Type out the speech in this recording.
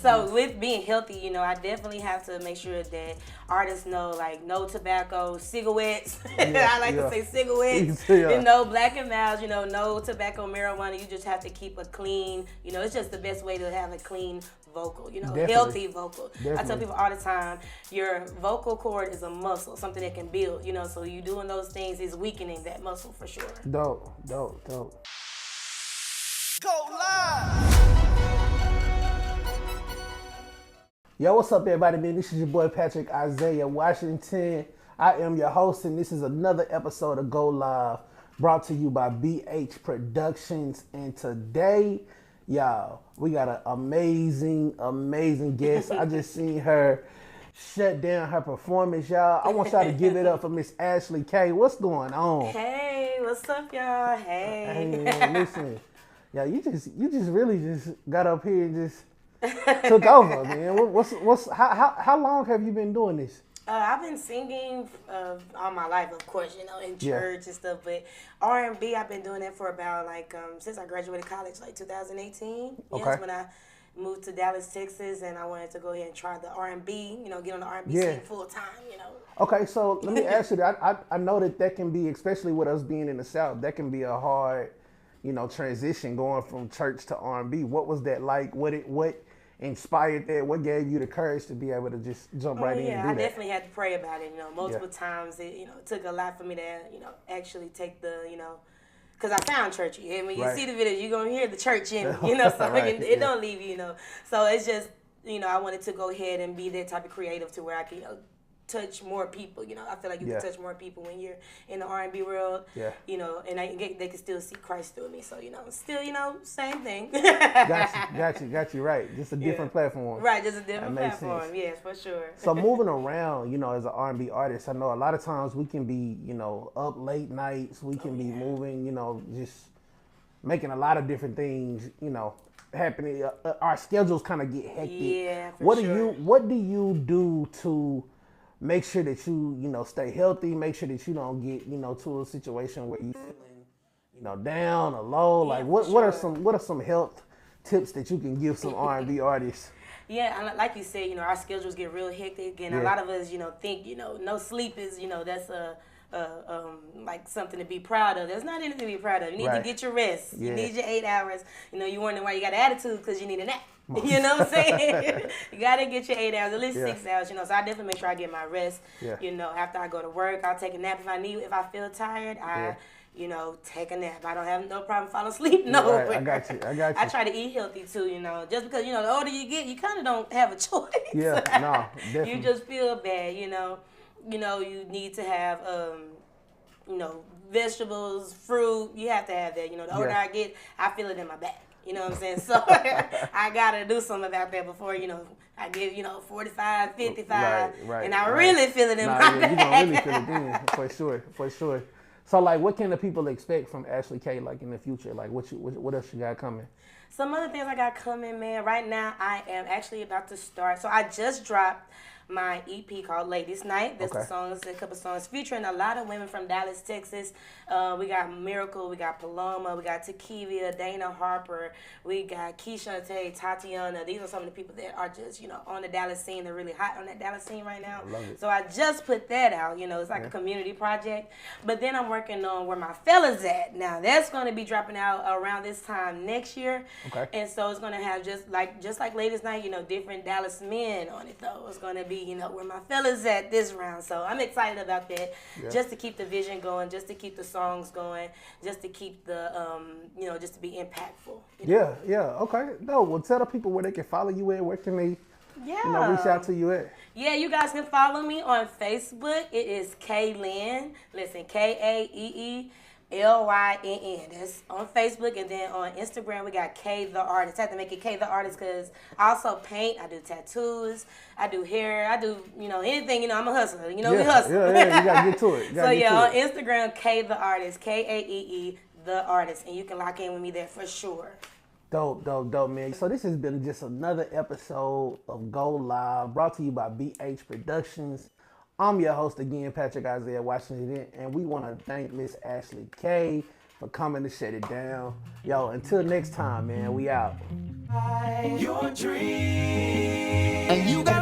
So with being healthy, you know, I definitely have to make sure that artists know, like, no tobacco, cigarettes. I like to say cigarettes. You know, black and mild, you know, no tobacco, marijuana. You just have to keep a clean, you know, it's just the best way to have a clean vocal, you know, healthy vocal. I tell people all the time, your vocal cord is a muscle, something that can build, you know, so you doing those things is weakening that muscle for sure. Dope. Go live! Yo, what's up, everybody, man? This is your boy, Patrick Isaiah Washington. I am your host, and this is another episode of Go Live, brought to you by BH Productions. And today, y'all, we got an amazing guest. I just seen her shut down her performance, y'all. I want y'all to give it up for Miss Ashley Kaee. What's going on? Hey, what's up, y'all? Hey, man, listen. Yeah, you just really just got up here and just took over, man. How long have you been doing this? I've been singing all my life, of course, you know, in church and stuff. But R&B, I've been doing that for about since I graduated college, like 2018. Okay. That's when I moved to Dallas, Texas, and I wanted to go ahead and try the R&B, you know, get on the R&B scene full time, you know. Okay, so let me ask you that. I know that can be, especially with us being in the South, that can be a hard, you know, transition going from church to R&B. What was that like? What inspired that? What gave you the courage to be able to just jump right in and do that? I definitely had to pray about it, you know, multiple times. It took a lot for me to, you know, actually take the, you know, because I sound churchy. And when you see the video, you're going to hear the church in me, you know, so it don't leave you, you know. So it's just, you know, I wanted to go ahead and be that type of creative to where I could, you know, touch more people, you know. I feel like you can touch more people when you're in the R&B world, you know, and they can still see Christ through me. So, you know, still, you know, same thing. Got you, right. Just a different platform. Right, just a different platform, yes, for sure. So moving around, you know, as an R&B artist, I know a lot of times we can be, you know, up late nights, we can be moving, you know, just making a lot of different things, you know, happening. Our schedules kind of get hectic. Yeah, for sure. What do you do to make sure that you know, stay healthy, make sure that you don't get, you know, to a situation where you feeling, you know, down or low? Like what are some health tips that you can give some R&B artists? Yeah, like you said, you know, our schedules get real hectic, and a lot of us, you know, think, you know, no sleep is, you know, that's like something to be proud of. There's not anything to be proud of. You need to get your rest. You need your 8 hours. You know, you wondering why you got an attitude because you need a nap. You know what I'm saying? You got to get your 8 hours, at least 6 hours, you know. So I definitely make sure I get my rest. You know, after I go to work, I'll take a nap if I need. If I feel tired, you know, take a nap. I don't have no problem falling asleep. No, I got you. I try to eat healthy too, you know. Just because, you know, the older you get, you kind of don't have a choice. Definitely. You just feel bad, you know. You know, you need to have, you know, vegetables, fruit. You have to have that. You know, the older I get, I feel it in my back. You know what I'm saying? So I got to do something about that before, you know, I get, you know, 45, 55, and I really feel it in my back. You're going to really feel it then, for sure. So, like, what can the people expect from Ashley Kaee, like, in the future? Like, what else you got coming? Some other things I got coming, man. Right now, I am actually about to start. So I just dropped my EP called Ladies Night. There's a couple songs featuring a lot of women from Dallas, Texas. We got Miracle, we got Paloma, we got Takivia, Dana Harper, we got Keisha Tay, Tatiana. These are some of the people that are just, you know, on the Dallas scene. They're really hot on that Dallas scene right now. I love it. So I just put that out. You know, it's like a community project. But then I'm working on Where My Fellas At. Now that's going to be dropping out around this time next year. And so it's going to have just like Ladies Night, you know, different Dallas men on it though. It's going to be, you know, Where My Fellas At this round. So I'm excited about that. Just to keep the vision going, just to keep the songs going, just to keep the, you know, just to be impactful. Okay. No, well, tell the people where they can follow you at. Where can they, you know, reach out to you at? Yeah, you guys can follow me on Facebook. It is Kaelyn. Listen, Kaeelyn. That's on Facebook, and then on Instagram we got Kae the Artist. I have to make it Kae the Artist because I also paint, I do tattoos, I do hair, I do, you know, anything, you know, I'm a hustler, you know, we hustle. You gotta get to it. On Instagram, Kae the Artist, Kaee the Artist, and you can lock in with me there for sure. Dope, man. So this has been just another episode of Go Live, brought to you by BH Productions. I'm your host again, Patrick Isaiah Washington, and we want to thank Miss Ashley Kaee for coming to shut it down. Yo, until next time, man, we out. Your dream. and you got